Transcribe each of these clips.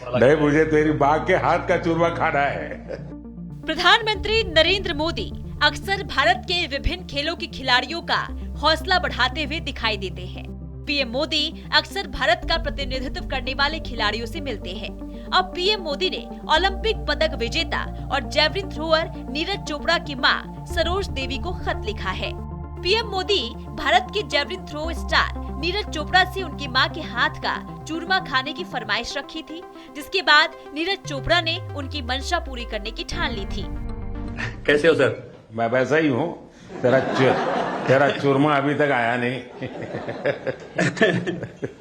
नहीं, मुझे तेरी माँ के हाथ का चूरमा खाना है। प्रधानमंत्री नरेंद्र मोदी अक्सर भारत के विभिन्न खेलों के खिलाड़ियों का हौसला बढ़ाते हुए दिखाई देते हैं। पीएम मोदी अक्सर भारत का प्रतिनिधित्व करने वाले खिलाड़ियों से मिलते हैं। अब पीएम मोदी ने ओलंपिक पदक विजेता और जैवलिन थ्रोअर नीरज चोपड़ा की मां सरोज देवी को खत लिखा है। पीएम मोदी भारत के javelin throw star Neeraj Chopra से उनकी मां के हाथ का चूरमा खाने की फरमाइश रखी थी, जिसके बाद नीरज चोपड़ा ने उनकी मंशा पूरी करने की ठान ली थी। कैसे हो सर? मैं वैसा ही हूँ। तेरा चूरमा अभी तक आया नहीं।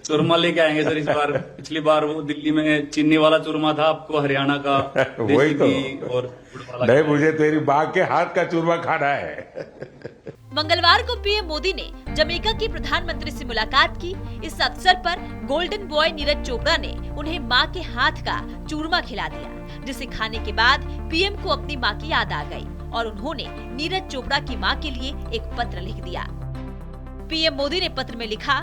चूरमा लेके आएंगे सर इस बार। पिछली बार वो दिल्ली में चीनी वाला चूरमा था, आपको हरियाणा का वही तो। और नहीं, मुझे तेरी माँ के हाथ का चूरमा खाना है। मंगलवार को पीएम मोदी ने जमैका के प्रधानमंत्री से मुलाकात की। इस अवसर पर गोल्डन बॉय नीरज चोपड़ा ने उन्हें मां के हाथ का चूरमा खिला दिया, जिसे खाने के बाद पीएम को अपनी मां की याद आ गई और उन्होंने नीरज चोपड़ा की मां के लिए एक पत्र लिख दिया। पीएम मोदी ने पत्र में लिखा,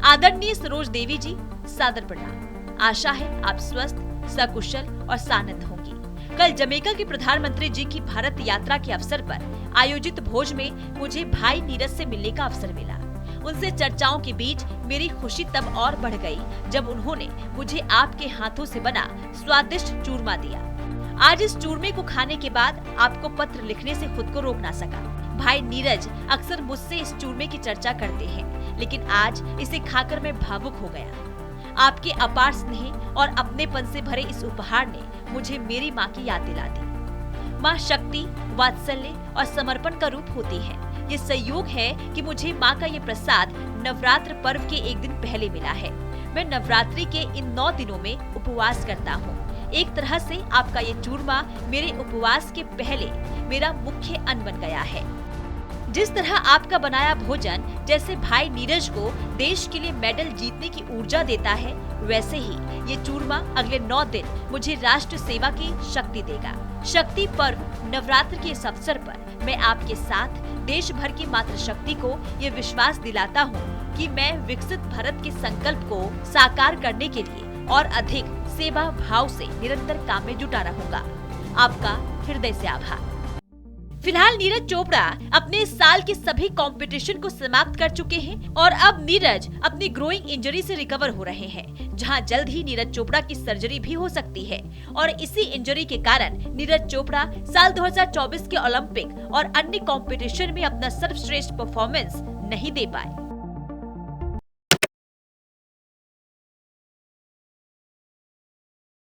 आदरणीय सरोज देवी जी, सादर प्रणाम। आशा है आप स्वस्थ, सकुशल और सानंद होंगी। कल जमैका के प्रधानमंत्री जी की भारत यात्रा के अवसर पर आयोजित भोज में मुझे भाई नीरज से मिलने का अवसर मिला। उनसे चर्चाओं के बीच मेरी खुशी तब और बढ़ गई जब उन्होंने मुझे आपके हाथों से बना स्वादिष्ट चूरमा दिया। आज इस चूरमे को खाने के बाद आपको पत्र लिखने से खुद को रोक ना सका। भाई नीरज अक्सर मुझसे इस चूरमे की चर्चा करते हैं, लेकिन आज इसे खाकर मैं भावुक हो गया। आपके अपार स्नेह और अपनेपन से भरे इस उपहार ने मुझे मेरी माँ की याद दिला दी। माँ शक्ति, वात्सल्य और समर्पण का रूप होती है। ये संयोग है कि मुझे माँ का ये प्रसाद नवरात्र पर्व के एक दिन पहले मिला है। मैं नवरात्रि के इन 9 दिनों में उपवास करता हूँ। एक तरह से आपका ये चूरमा मेरे उपवास के पहले मेरा मुख्य अन्न बन गया है। जिस तरह आपका बनाया भोजन जैसे भाई नीरज को देश के लिए मेडल जीतने की ऊर्जा देता है, वैसे ही ये चूरमा अगले 9 दिन मुझे राष्ट्र सेवा की शक्ति देगा। शक्ति पर्व नवरात्र के इस अवसर पर मैं आपके साथ देश भर की मातृशक्ति को ये विश्वास दिलाता हूँ कि मैं विकसित भारत के संकल्प को साकार करने के लिए और अधिक सेवा भाव से निरंतर काम में जुटा रहूंगा। आपका हृदय से आभार। फिलहाल नीरज चोपड़ा अपने इस साल के सभी कंपटीशन को समाप्त कर चुके हैं और अब नीरज अपनी ग्रोइंग इंजरी से रिकवर हो रहे हैं, जहां जल्द ही नीरज चोपड़ा की सर्जरी भी हो सकती है और इसी इंजरी के कारण नीरज चोपड़ा साल 2024 के ओलंपिक और अन्य कंपटीशन में अपना सर्वश्रेष्ठ परफॉर्मेंस नहीं दे पाए।